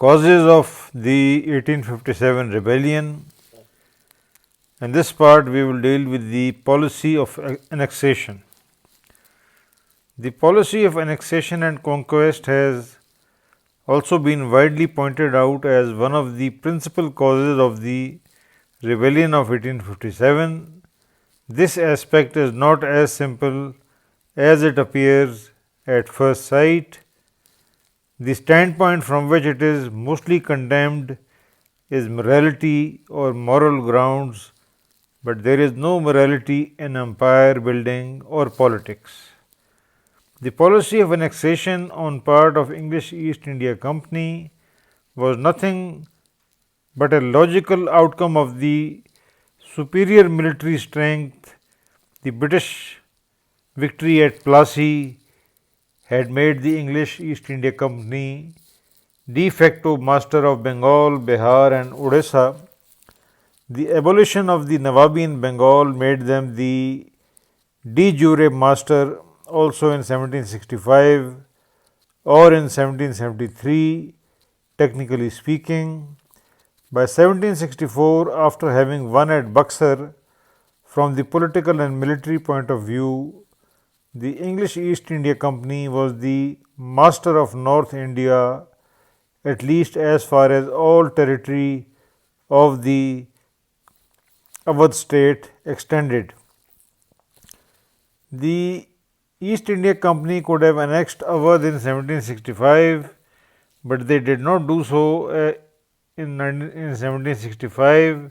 Causes of the 1857 rebellion. In this part, we will deal with the policy of annexation. The policy of annexation and conquest has also been widely pointed out as one of the principal causes of the rebellion of 1857. This aspect is not as simple as it appears at first sight. The standpoint from which it is mostly condemned is morality or moral grounds, but there is no morality in empire building or politics. The policy of annexation on part of English East India Company was nothing but a logical outcome of the superior military strength. The British victory at Plassey had made the English East India Company de facto master of Bengal, Bihar and Odisha. The abolition of the Nawabi in Bengal made them the de jure master also in 1765 or in 1773, technically speaking. By 1764, after having won at Buxar, from the political and military point of view, the English East India Company was the master of North India, at least as far as all territory of the Awadh state extended. The East India Company could have annexed Awadh in 1765, but they did not do so in 1765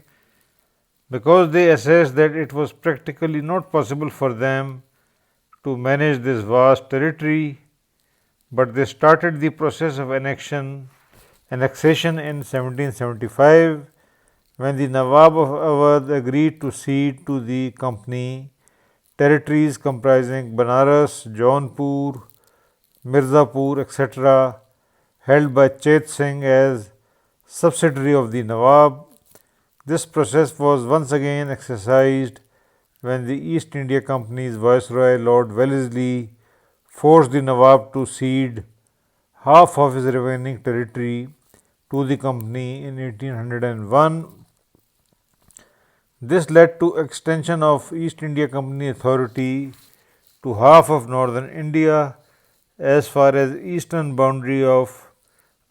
because they assessed that it was practically not possible for them to manage this vast territory, but they started the process of annexation in 1775 when the Nawab of Awadh agreed to cede to the company territories comprising Banaras, Jaunpur, Mirzapur, etc., held by Chet Singh as subsidiary of the Nawab. This process was once again exercised when the East India Company's Viceroy Lord Wellesley forced the Nawab to cede half of his remaining territory to the company in 1801. This led to extension of East India Company authority to half of northern India as far as eastern boundary of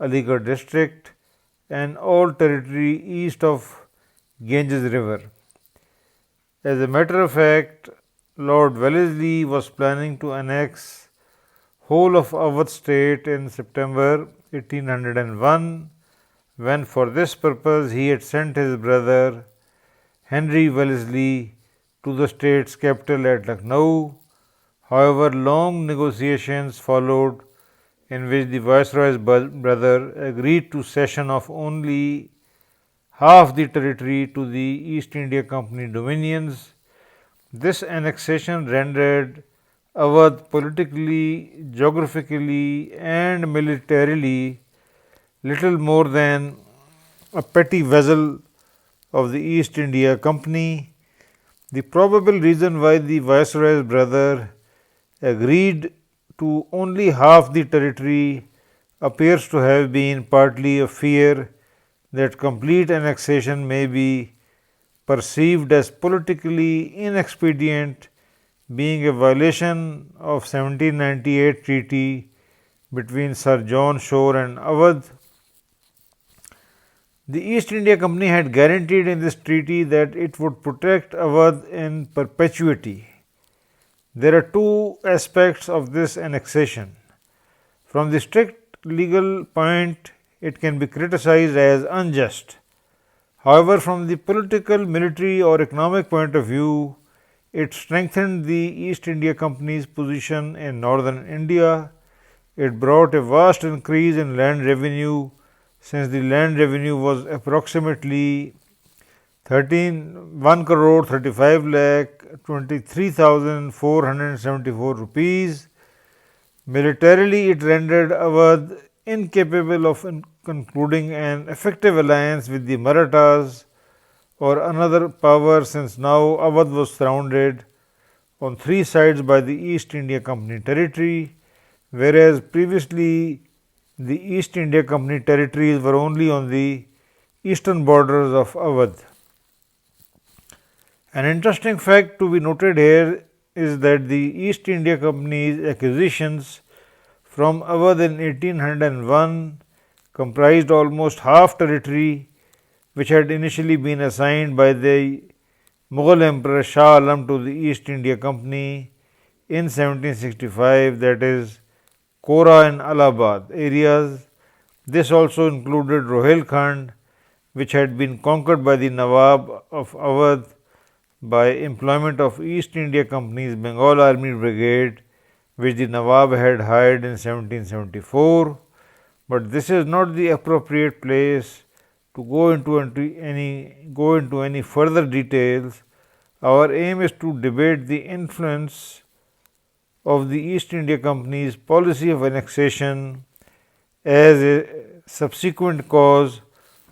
Aligarh district and all territory east of Ganges river. As a matter of fact, Lord Wellesley was planning to annex whole of Awadh state in September 1801, when for this purpose he had sent his brother Henry Wellesley to the state's capital at Lucknow. However, long negotiations followed in which the Viceroy's brother agreed to cession of only half the territory to the East India Company dominions. This annexation rendered Awadh politically, geographically and militarily little more than a petty vassal of the East India Company. The probable reason why the Viceroy's brother agreed to only half the territory appears to have been partly a fear that complete annexation may be perceived as politically inexpedient, being a violation of 1798 treaty between Sir John Shore and Awadh. The East India Company had guaranteed in this treaty that it would protect Awadh in perpetuity. There are two aspects of this annexation. From the strict legal point, it can be criticized as unjust. However, from the political, military or economic point of view, it strengthened the East India Company's position in northern India. It brought a vast increase in land revenue, since the land revenue was approximately 1 crore 35 lakh 23,474 rupees. Militarily, it rendered Awadh incapable of concluding an effective alliance with the Marathas or another power, since now Awadh was surrounded on three sides by the East India Company territory, whereas previously the East India Company territories were only on the eastern borders of Awadh. An interesting fact to be noted here is that the East India Company's acquisitions from Awadh in 1801 comprised almost half territory which had initially been assigned by the Mughal Emperor Shah Alam to the East India Company in 1765, that is, Kora and Allahabad areas. This also included Rohilkhand, which had been conquered by the Nawab of Awadh by employment of East India Company's Bengal Army Brigade, which the Nawab had hired in 1774. But this is not the appropriate place to go into any further details. Our aim is to debate the influence of the East India Company's policy of annexation as a subsequent cause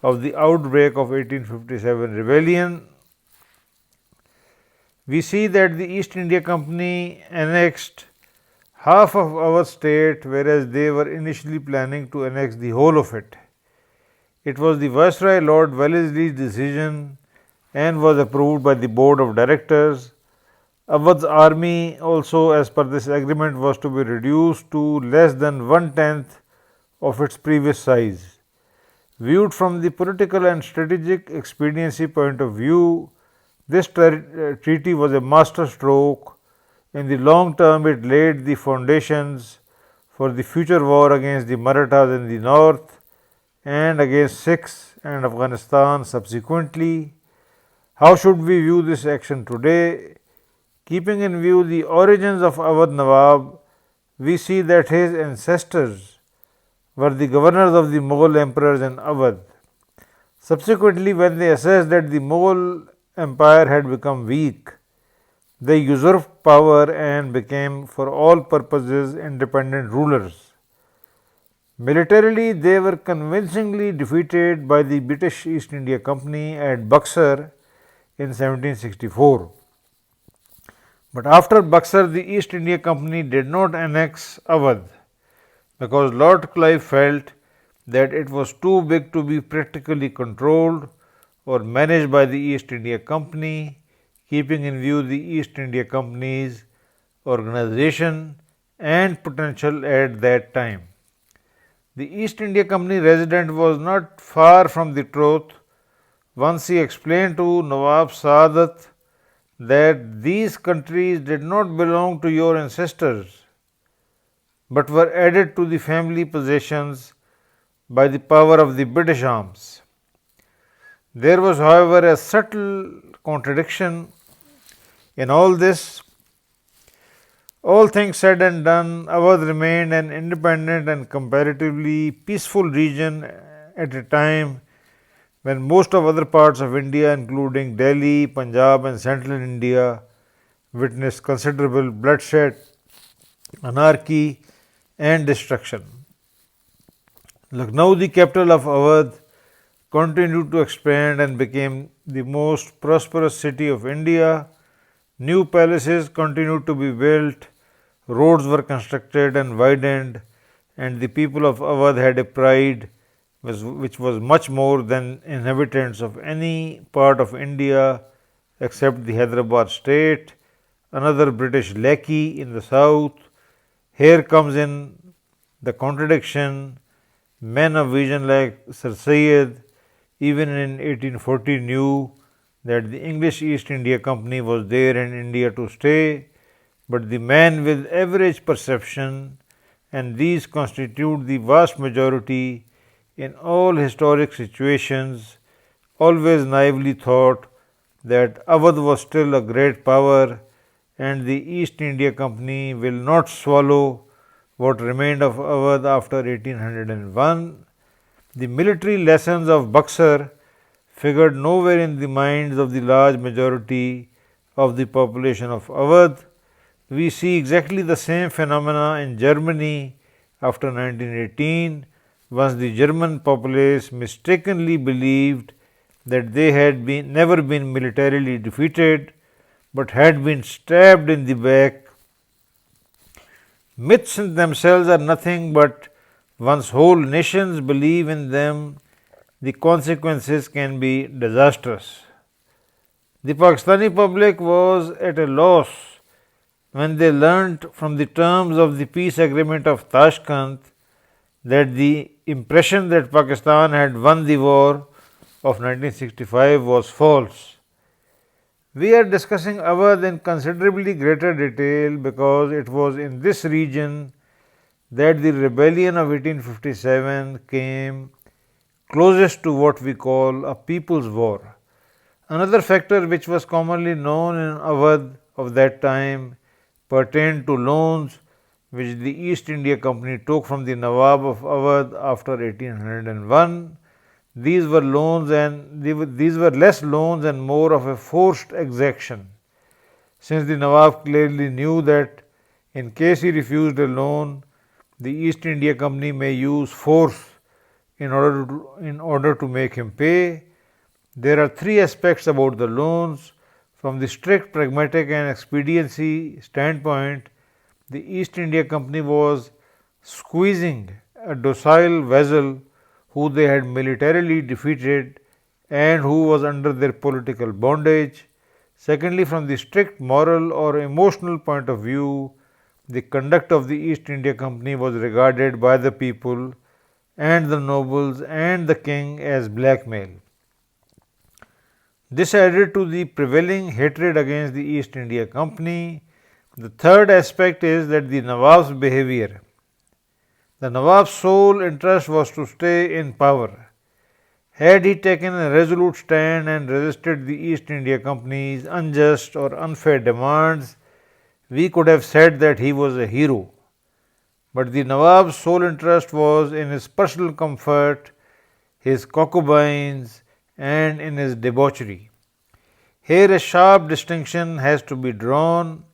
of the outbreak of 1857 rebellion. We see that the East India Company annexed half of our state, whereas they were initially planning to annex the whole of it. It was the Viceroy Lord Wellesley's decision and was approved by the Board of Directors. Awadh's army also, as per this agreement, was to be reduced to less than 1/10 of its previous size. Viewed from the political and strategic expediency point of view, this treaty was a masterstroke. In the long term, it laid the foundations for the future war against the Marathas in the north and against Sikhs and Afghanistan subsequently. How should we view this action today? Keeping in view the origins of Awadh Nawab, we see that his ancestors were the governors of the Mughal emperors in Awadh. Subsequently, when they assessed that the Mughal empire had become weak, they usurped power and became for all purposes independent rulers. Militarily, they were convincingly defeated by the British East India Company at Buxar in 1764. But after Buxar, the East India Company did not annex Awadh because Lord Clive felt that it was too big to be practically controlled or managed by the East India Company, keeping in view the East India Company's organization and potential at that time. The East India Company resident was not far from the truth once he explained to Nawab Saadat that these countries did not belong to your ancestors but were added to the family possessions by the power of the British arms. There was, however, a subtle contradiction in all this. All things said and done, Awadh remained an independent and comparatively peaceful region at a time when most of other parts of India, including Delhi, Punjab and central India, witnessed considerable bloodshed, anarchy and destruction. Lucknow, the capital of Awadh, continued to expand and became the most prosperous city of India. New palaces continued to be built, roads were constructed and widened, and the people of Awadh had a pride which was much more than inhabitants of any part of India except the Hyderabad state, another British lackey in the south. Here comes in the contradiction. Men of vision like Sir Syed, even in 1840, knew that the English East India Company was there in India to stay, but the man with average perception, and these constitute the vast majority in all historic situations, always naively thought that Awadh was still a great power and the East India Company will not swallow what remained of Awadh after 1801. The military lessons of Buxar figured nowhere in the minds of the large majority of the population of Awadh. We see exactly the same phenomena in Germany after 1918, once the German populace mistakenly believed that they had never been militarily defeated but had been stabbed in the back. Myths in themselves are nothing but Once whole nations believe in them, the consequences can be disastrous. The Pakistani public was at a loss when they learnt from the terms of the peace agreement of Tashkent that the impression that Pakistan had won the war of 1965 was false. We are discussing Awadh in considerably greater detail because it was in this region that the rebellion of 1857 came closest to what we call a people's war. Another factor which was commonly known in Awadh of that time pertained to loans which the East India Company took from the Nawab of Awadh after 1801. These were less loans and more of a forced exaction, since the Nawab clearly knew that in case he refused a loan, the East India Company may use force in order to make him pay. There are three aspects about the loans. From the strict pragmatic and expediency standpoint, the East India Company was squeezing a docile vassal who they had militarily defeated and who was under their political bondage. Secondly, from the strict moral or emotional point of view, the conduct of the East India Company was regarded by the people and the nobles and the king as blackmail. This added to the prevailing hatred against the East India Company. The third aspect is that the Nawab's behavior. The Nawab's sole interest was to stay in power. Had he taken a resolute stand and resisted the East India Company's unjust or unfair demands, we could have said that he was a hero. But the Nawab's sole interest was in his personal comfort, his concubines, and in his debauchery. Here a sharp distinction has to be drawn.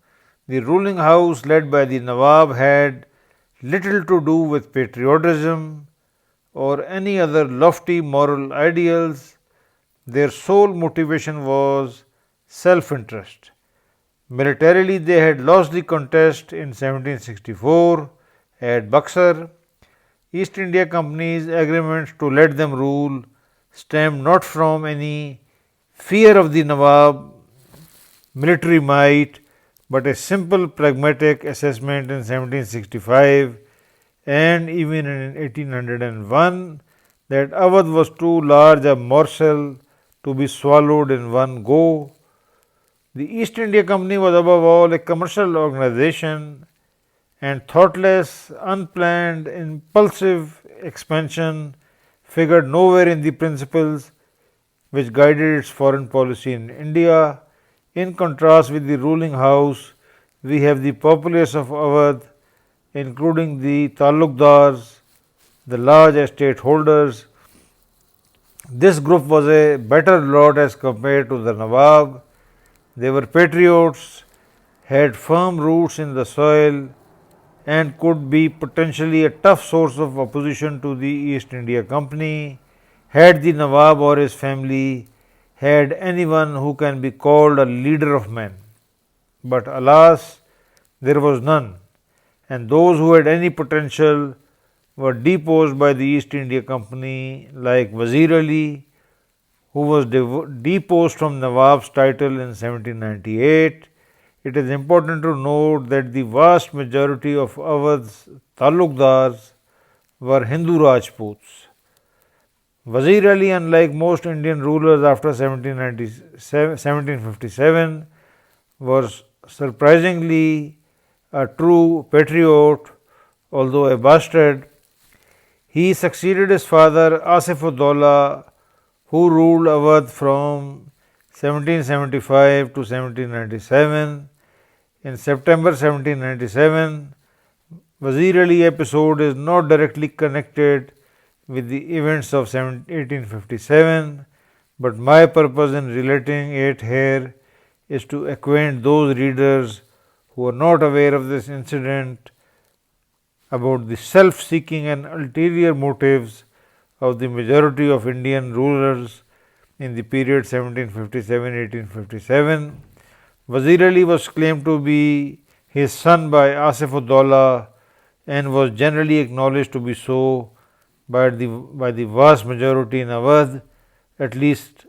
The ruling house led by the Nawab had little to do with patriotism or any other lofty moral ideals. Their sole motivation was self-interest. Militarily, they had lost the contest in 1764 at Buxar. East India Company's agreement to let them rule stemmed not from any fear of the Nawab military might, but a simple pragmatic assessment in 1765 and even in 1801 that Awadh was too large a morsel to be swallowed in one go. The East India Company was above all a commercial organization, and thoughtless, unplanned, impulsive expansion figured nowhere in the principles which guided its foreign policy in India. In contrast with the ruling house, we have the populace of Awadh, including the Talukdars, the large estate holders. This group was a better lot as compared to the Nawab. They were patriots, had firm roots in the soil, and could be potentially a tough source of opposition to the East India Company had the Nawab or his family had anyone who can be called a leader of men. But alas, there was none, and those who had any potential were deposed by the East India Company, like Wazir Ali, who was deposed from Nawab's title in 1798. It is important to note that the vast majority of Awadh's Talukdars were Hindu Rajputs. Wazir Ali, unlike most Indian rulers after 1757, was surprisingly a true patriot, although a bastard. He succeeded his father Asif-ud-Dawla, who ruled Awadh from 1775 to 1797. In September 1797, Wazir Ali episode is not directly connected with the events of 1857, but my purpose in relating it here is to acquaint those readers who are not aware of this incident about the self-seeking and ulterior motives of the majority of Indian rulers in the period 1757-1857. Wazir Ali was claimed to be his son by Asif-ud-Dawla and was generally acknowledged to be so by the vast majority in Awadh, at least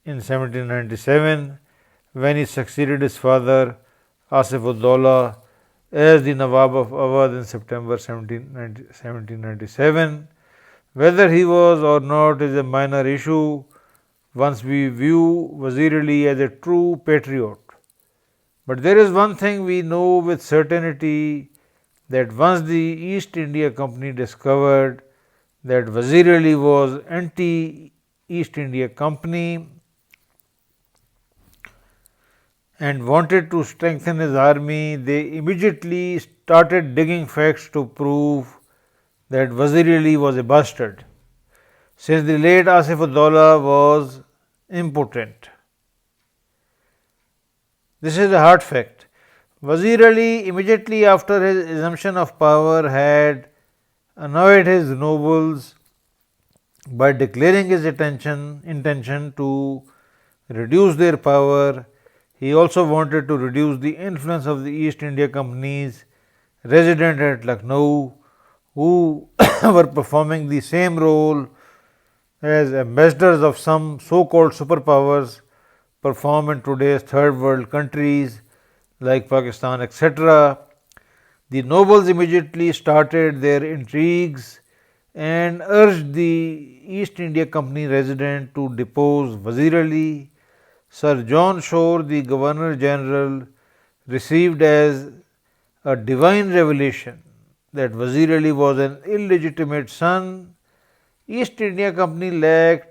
in 1797, when he succeeded his father Asif ud-Dawla as the Nawab of Awadh in September 1797. Whether he was or not is a minor issue once we view Wazir Ali as a true patriot. But there is one thing we know with certainty, that once the East India Company discovered that Wazir Ali was anti-East India Company and wanted to strengthen his army, they immediately started digging facts to prove that Wazir Ali was a bastard, since the late Asif ud-Dawla was impotent. This is a hard fact. Wazir Ali, immediately after his assumption of power, had annoyed his nobles by declaring his intention to reduce their power. He also wanted to reduce the influence of the East India Companies resident at Lucknow, who were performing the same role as ambassadors of some so-called superpowers perform in today's third world countries like Pakistan, etc. The nobles immediately started their intrigues and urged the East India Company resident to depose Wazir Ali. Sir John Shore, the Governor General, received as a divine revelation that Wazir Ali was an illegitimate son. East India Company lackey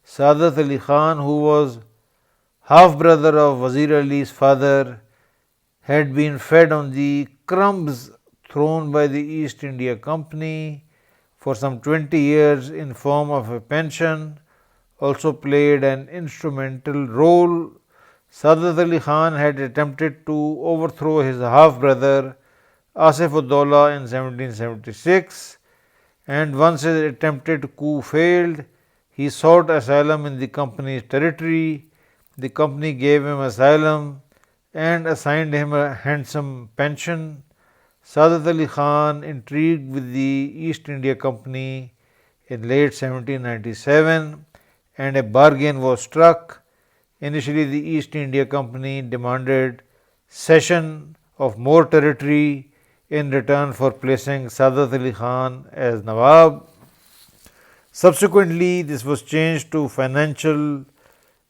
Saadat Ali Khan, who was half brother of Wazir Ali's father, had been fed on the crumbs thrown by the East India Company for some 20 years in form of a pension, also played an instrumental role. Saadat Ali Khan had attempted to overthrow his half brother Asif ud-Dawla in 1776, and once his attempted coup failed, he sought asylum in the company's territory. The company gave him asylum and assigned him a handsome pension. Saadat Ali Khan intrigued with the East India Company in late 1797 and a bargain was struck. Initially, the East India Company demanded cession of more territory in return for placing Saadat Ali Khan as Nawab. Subsequently, this was changed to financial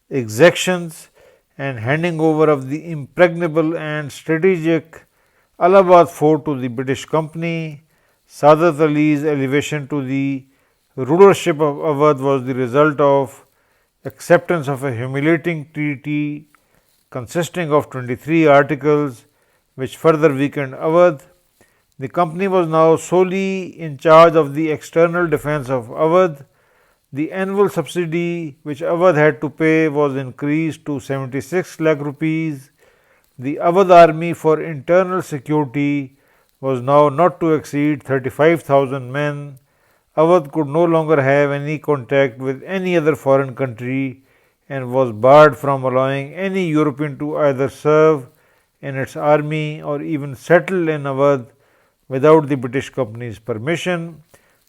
exactions and handing over of the impregnable and strategic Allahabad fort to the British Company. Saadat Ali's elevation to the rulership of Awadh was the result of acceptance of a humiliating treaty consisting of 23 articles, which further weakened Awadh. The company was now solely in charge of the external defense of Awadh. The annual subsidy which Awadh had to pay was increased to 76 lakh rupees. The Awadh army for internal security was now not to exceed 35,000 men. Awadh could no longer have any contact with any other foreign country and was barred from allowing any European to either serve in its army or even settle in Awadh without the British Company's permission.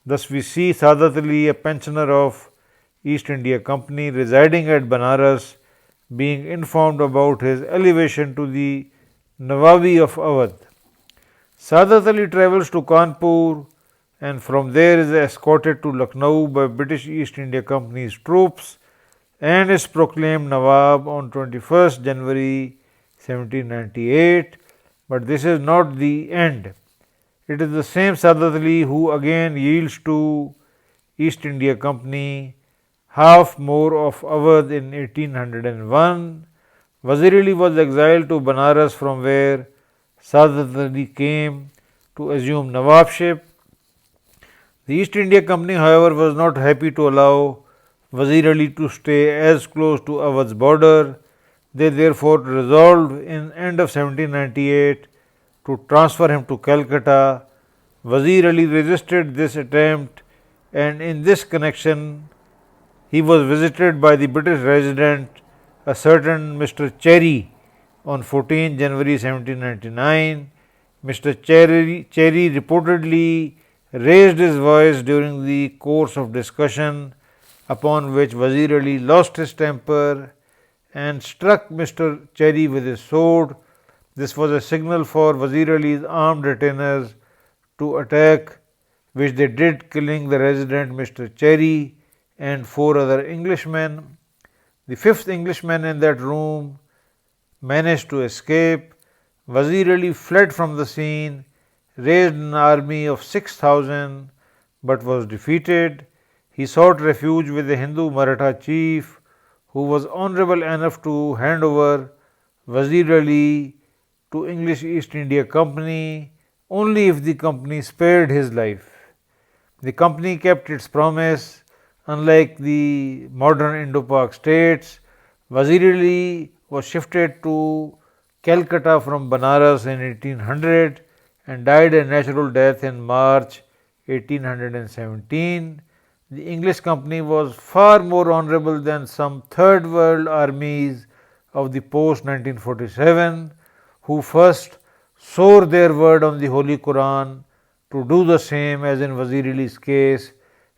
Thus, we see Saadat Ali, a pensioner of East India Company residing at Banaras, being informed about his elevation to the Nawabi of Awadh. Saadat Ali travels to Kanpur and from there is escorted to Lucknow by British East India Company's troops and is proclaimed Nawab on 21st January 1798. But this is not the end. It is the same Saadat Ali who again yields to East India Company half more of Awadh in 1801. Wazir Ali was exiled to Banaras, from where Saadat Ali came to assume Nawabship. The East India Company, however, was not happy to allow Wazir Ali to stay as close to Awadh's border. They therefore resolved in end of 1798 to transfer him to Calcutta. Wazir Ali resisted this attempt, and in this connection he was visited by the British resident, a certain Mr. Cherry, On 14 January 1799, Mr. Cherry reportedly raised his voice during the course of discussion, upon which Wazir Ali lost his temper and struck Mr. Cherry with his sword. This was a signal for Wazir Ali's armed retainers to attack, which they did, killing the resident Mr. Cherry and 4 other Englishmen. The 5th Englishman in that room managed to escape. Wazir Ali fled from the scene, raised an army of 6,000 but was defeated. He sought refuge with a Hindu Maratha chief who was honorable enough to hand over Wazir Ali to English East India Company only if the company spared his life. The company kept its promise. Unlike the modern Indo-Pak states, Wazir Ali was shifted to Calcutta from Banaras in 1800 and died a natural death in March 1817. The English company was far more honorable than some third world armies of the post 1947 who first swore their word on the Holy Quran to do the same as in Wazir Ali's case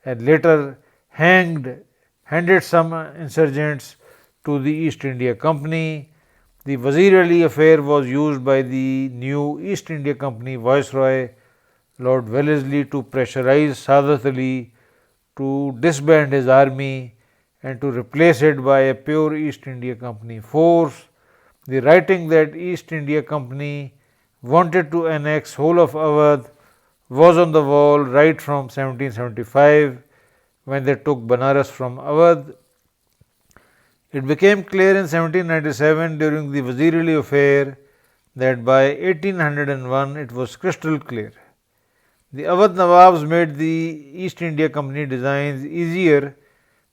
and later handed some insurgents to the East India Company. The Wazir Ali affair was used by the new East India Company Viceroy Lord Wellesley to pressurize Saadat Ali to disband his army and to replace it by a pure East India Company force. The writing that East India Company wanted to annex whole of Awadh was on the wall right from 1775 when they took Banaras from Awadh. It became clear in 1797 during the Wazir Ali affair that by 1801 it was crystal clear. The Awadh Nawabs made the East India Company designs easier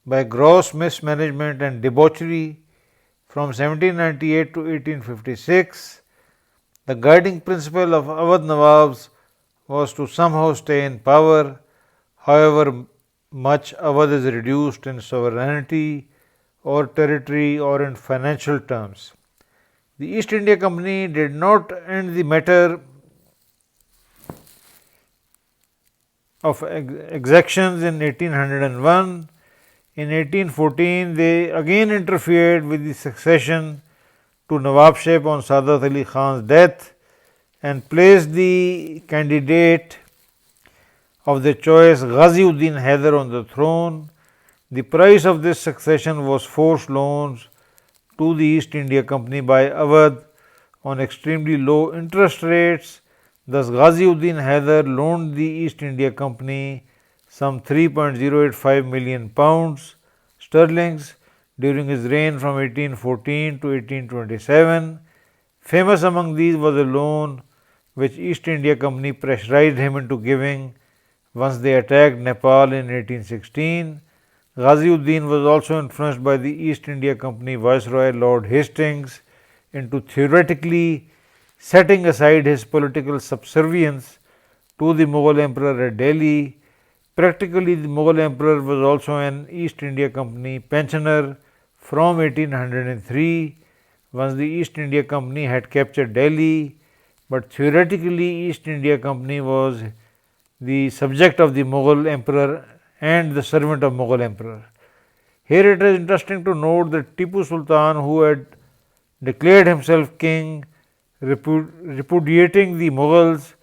by gross mismanagement and debauchery. From 1798 to 1856, the guiding principle of Awadh Nawabs was to somehow stay in power, however much Awadh is reduced in sovereignty or territory or in financial terms. The East India Company did not end the matter of exactions in 1801. In 1814, they again interfered with the succession to Nawabship on Saadat Ali Khan's death and placed the candidate of their choice, Ghaziuddin Haider, on the throne. The price of this succession was forced loans to the East India Company by Awadh on extremely low interest rates. Thus, Ghaziuddin Haider loaned the East India Company some 3.085 million pounds sterlings during his reign from 1814 to 1827. Famous among these was a loan which East India Company pressurized him into giving once they attacked Nepal in 1816. Ghaziuddin was also influenced by the East India Company Viceroy Lord Hastings into theoretically setting aside his political subservience to the Mughal Emperor at Delhi. Practically, the Mughal Emperor was also an East India Company pensioner from 1803 once the East India Company had captured Delhi, but theoretically East India Company was the subject of the Mughal Emperor and the servant of Mughal Emperor. Here it is interesting to note that Tipu Sultan, who had declared himself king, repudiating the Mughals,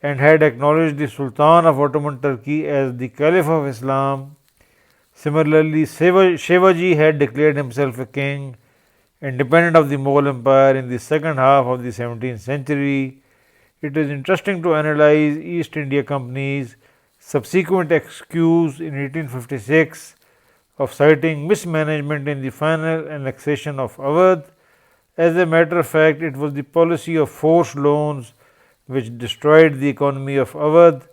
and had acknowledged the Sultan of Ottoman Turkey as the Caliph of Islam. Similarly, Shivaji had declared himself a king, independent of the Mughal Empire in the second half of the 17th century. It is interesting to analyze East India Company's subsequent excuse in 1856 of citing mismanagement in the final annexation of Awadh. As a matter of fact, it was the policy of forced loans which destroyed the economy of Awadh.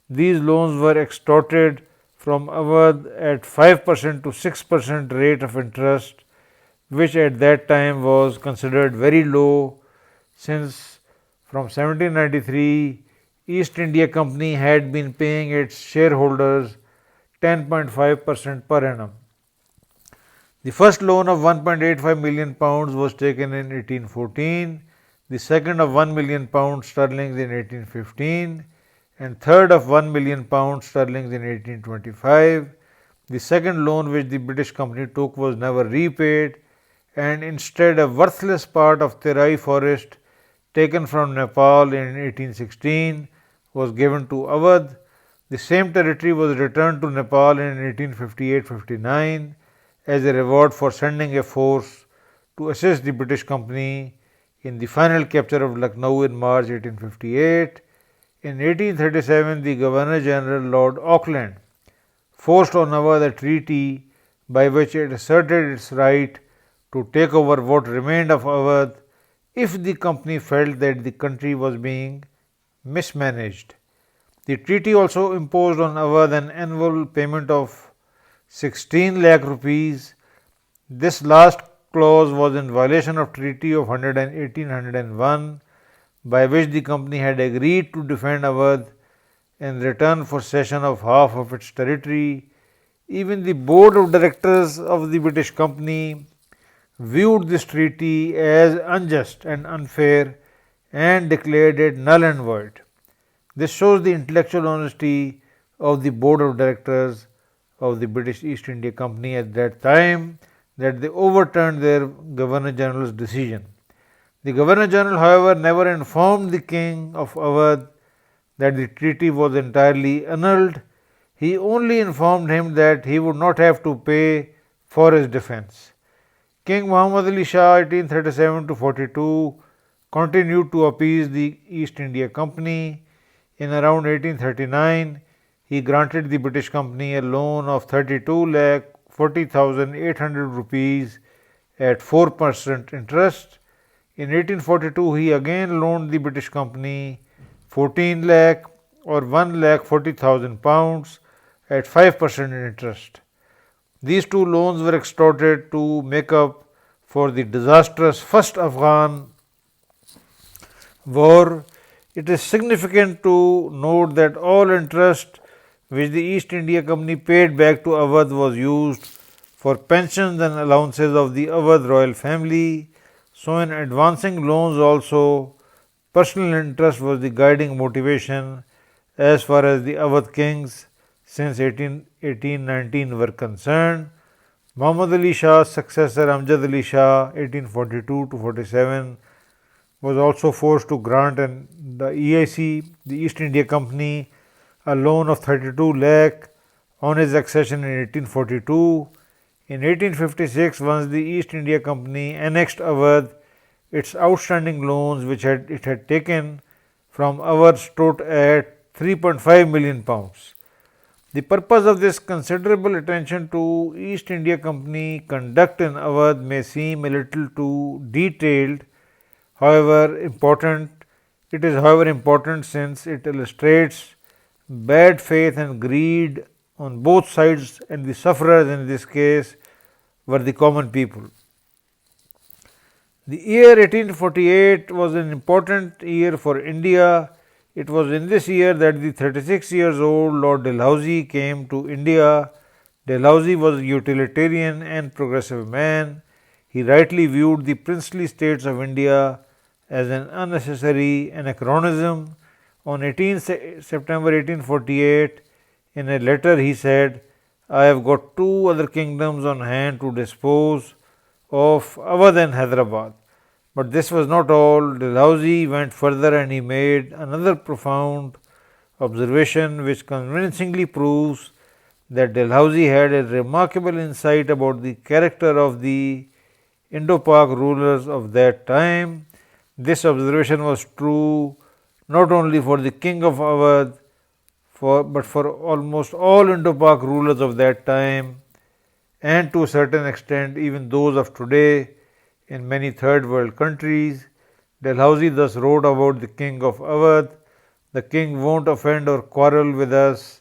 These loans were extorted from Awadh at 5% to 6% rate of interest, which at that time was considered very low, since from 1793 East India Company had been paying its shareholders 10.5% per annum. The first loan of £1.85 million was taken in 1814, the second of £1 million sterling in 1815, and third of £1 million sterling in 1825. The second loan which the British company took was never repaid, and instead a worthless part of Terai forest taken from Nepal in 1816 was given to Awadh. The same territory was returned to Nepal in 1858-59 as a reward for sending a force to assist the British company in the final capture of Lucknow in March 1858. In 1837, the Governor General Lord Auckland forced on Awadh a treaty by which it asserted its right to take over what remained of Awadh if the company felt that the country was being mismanaged. The treaty also imposed on Awadh an annual payment of 16 lakh rupees. This last clause was in violation of Treaty of 1801, by which the company had agreed to defend Awadh in return for cession of half of its territory. Even the board of directors of the British company viewed this treaty as unjust and unfair and declared it null and void. This shows the intellectual honesty of the board of directors of the British East India Company at that time, that they overturned their Governor General's decision. The Governor General, however, never informed the King of Awadh that the treaty was entirely annulled. He only informed him that he would not have to pay for his defense. King Muhammad Ali Shah 1837-42 continued to appease the East India Company. In around 1839, he granted the British Company a loan of 32,40,800 rupees at 4% interest. In 1842, he again loaned the British Company 14 lakh or £1,40,000 at 5% interest. These two loans were extorted to make up for the disastrous first Afghan war. It is significant to note that all interest which the East India Company paid back to Awadh was used for pensions and allowances of the Awadh royal family. So in advancing loans also, personal interest was the guiding motivation as far as the Awadh kings since 1819 were concerned. Muhammad Ali Shah's successor Amjad Ali Shah 1842-47 was also forced to grant the EIC, the East India Company, a loan of 32 lakh on his accession in 1842. In 1856, once the East India Company annexed Awadh, its outstanding loans which it had taken from Awadh stood at £3.5 million. The purpose of this considerable attention to East India Company conduct in Awadh may seem a little too detailed. It is however important since it illustrates bad faith and greed on both sides, and the sufferers in this case were the common people. The year 1848 was an important year for India. It was in this year that the 36 years old Lord Dalhousie came to India. Dalhousie was a utilitarian and progressive man. He rightly viewed the princely states of India as an unnecessary anachronism. On 18 September 1848, in a letter he said, "I have got two other kingdoms on hand to dispose of, Awadh and Hyderabad." But this was not all. Dalhousie went further and he made another profound observation which convincingly proves that Dalhousie had a remarkable insight about the character of the Indo-Pak rulers of that time. This observation was true not only for the king of Awadh, but for almost all Indo-Pak rulers of that time, and to a certain extent even those of today in many third world countries. Dalhousie thus wrote about the king of Awadh: "The king won't offend or quarrel with us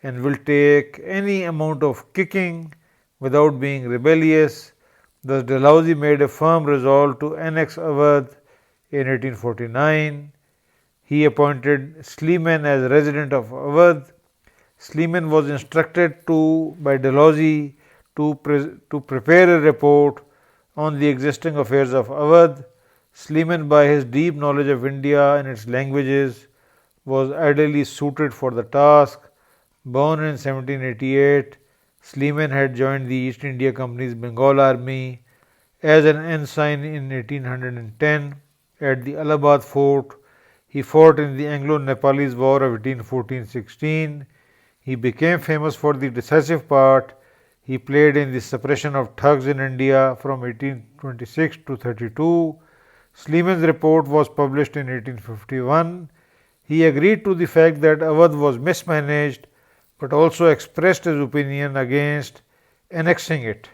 and will take any amount of kicking without being rebellious." Thus Dalhousie made a firm resolve to annex Awadh in 1849. He appointed Sleeman as resident of Awadh. Sleeman was instructed by Dalhousie to prepare a report on the existing affairs of Awadh. Sleeman, by his deep knowledge of India and its languages, was ideally suited for the task. Born in 1788, Sleeman had joined the East India Company's Bengal Army as an ensign in 1810 at the Allahabad fort. He fought in the Anglo-Nepalese War of 1814-16. He became famous for the decisive part he played in the suppression of thugs in India from 1826 to 32. Sleeman's report was published in 1851. He agreed to the fact that Awadh was mismanaged, but also expressed his opinion against annexing it.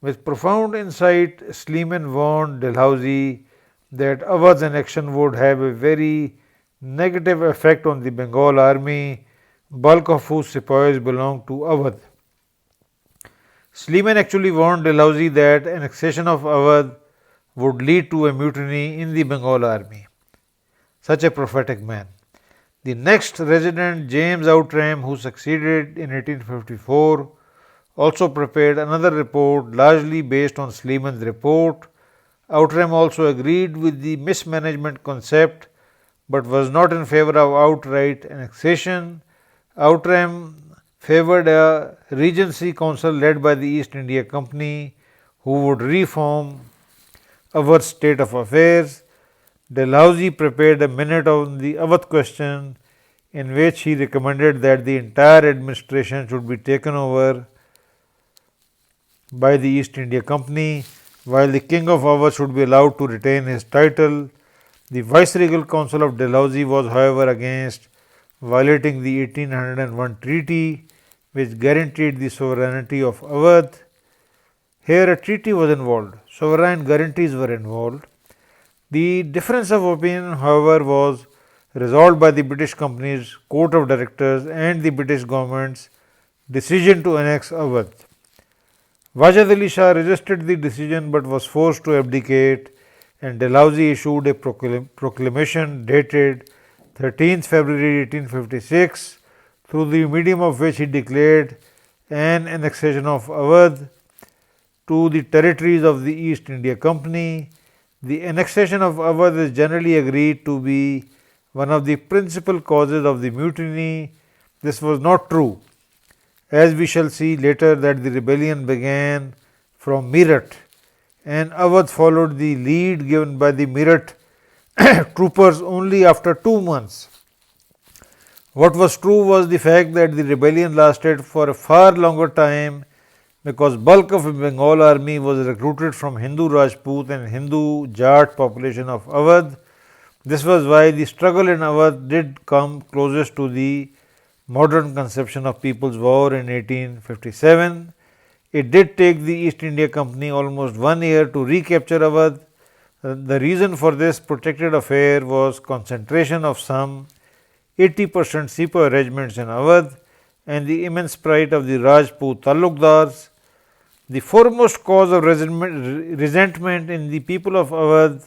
With profound insight, Sleeman warned Dalhousie that Awadh's annexion would have a very negative effect on the Bengal army, bulk of whose sepoys belonged to Awadh. Sleeman actually warned Dalhousie that annexation of Awadh would lead to a mutiny in the Bengal army. Such a prophetic man. The next resident, James Outram, who succeeded in 1854, also prepared another report largely based on Sleeman's report. Outram also agreed with the mismanagement concept but was not in favor of outright annexation. Outram favored a regency council led by the East India Company who would reform Awadh's state of affairs. Dalhousie prepared a minute on the Awadh question in which he recommended that the entire administration should be taken over by the East India Company, while the King of Awadh should be allowed to retain his title. The Viceregal Council of Dalhousie was, however, against violating the 1801 treaty, which guaranteed the sovereignty of Awadh. Here a treaty was involved, sovereign guarantees were involved. The difference of opinion, however, was resolved by the British Company's Court of Directors and the British government's decision to annex Awadh. Wajid Ali Shah resisted the decision but was forced to abdicate, and Dalhousie issued a proclamation dated 13th February 1856, through the medium of which he declared an annexation of Awadh to the territories of the East India Company. The annexation of Awadh is generally agreed to be one of the principal causes of the mutiny. This was not true, as we shall see later that the rebellion began from Meerut and Awadh followed the lead given by the Meerut troopers only after 2 months. What was true was the fact that the rebellion lasted for a far longer time because bulk of the Bengal army was recruited from Hindu Rajput and Hindu Jat population of Awadh. This was why the struggle in Awadh did come closest to the modern conception of People's War in 1857. It did take the East India Company almost 1 year to recapture Awadh. The reason for this protracted affair was concentration of some 80% sepoy regiments in Awadh and the immense pride of the Rajput Talukdars. The foremost cause of resentment in the people of Awadh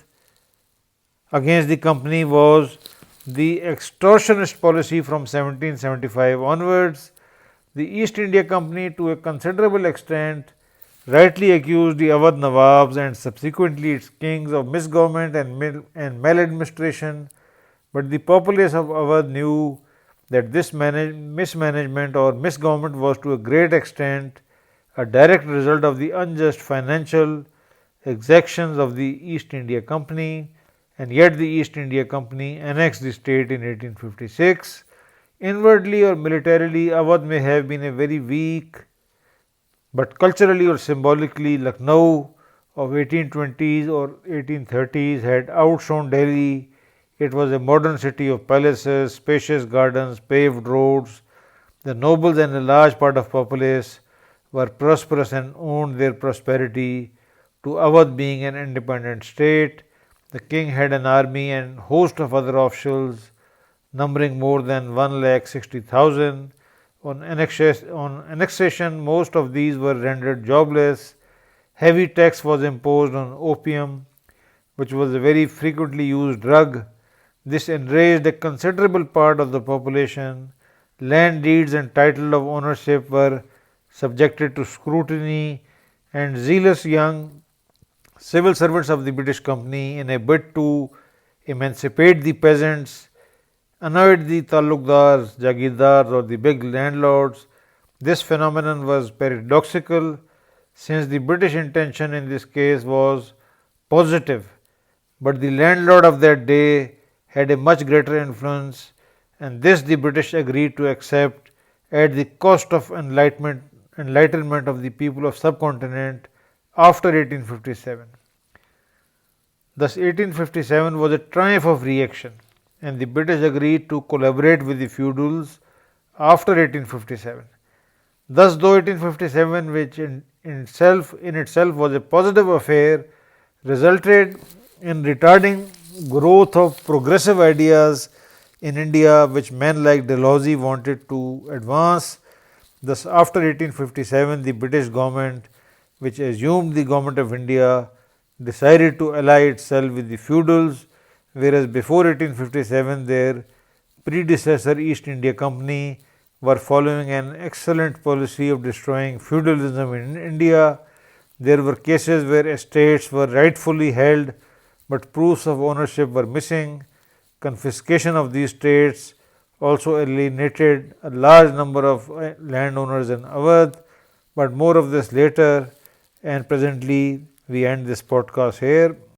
against the company was the extortionist policy from 1775 onwards. The East India Company, to a considerable extent, rightly accused the Awadh Nawabs and subsequently its kings of misgovernment and maladministration, but the populace of Awadh knew that this mismanagement or misgovernment was to a great extent a direct result of the unjust financial exactions of the East India Company, and yet the East India Company annexed the state in 1856. Inwardly or militarily, Awadh may have been a very weak, but culturally or symbolically, Lucknow of 1820s or 1830s had outshone Delhi. It was a modern city of palaces, spacious gardens, paved roads. The nobles and a large part of populace were prosperous and owed their prosperity to Awadh being an independent state. The king had an army and host of other officials numbering more than 1,60,000. On annexation, most of these were rendered jobless. Heavy tax was imposed on opium, which was a very frequently used drug. This enraged a considerable part of the population. Land deeds and title of ownership were subjected to scrutiny, and zealous young civil servants of the British Company, in a bid to emancipate the peasants, annoyed the talukdars, jagirdars, or the big landlords. This phenomenon was paradoxical, since the British intention in this case was positive, but the landlord of that day had a much greater influence, and this the British agreed to accept at the cost of enlightenment of the people of subcontinent after 1857. Thus 1857 was a triumph of reaction, and the British agreed to collaborate with the feudals after 1857. Thus, though 1857, which in itself was a positive affair, resulted in retarding growth of progressive ideas in India, which men like Dalhousie wanted to advance. Thus, after 1857, the British government, which assumed the government of India, decided to ally itself with the feudals, whereas before 1857 their predecessor East India Company were following an excellent policy of destroying feudalism in India. There were cases where estates were rightfully held, but proofs of ownership were missing. Confiscation of these estates also alienated a large number of landowners in Awadh, but more of this later. And presently we end this podcast here.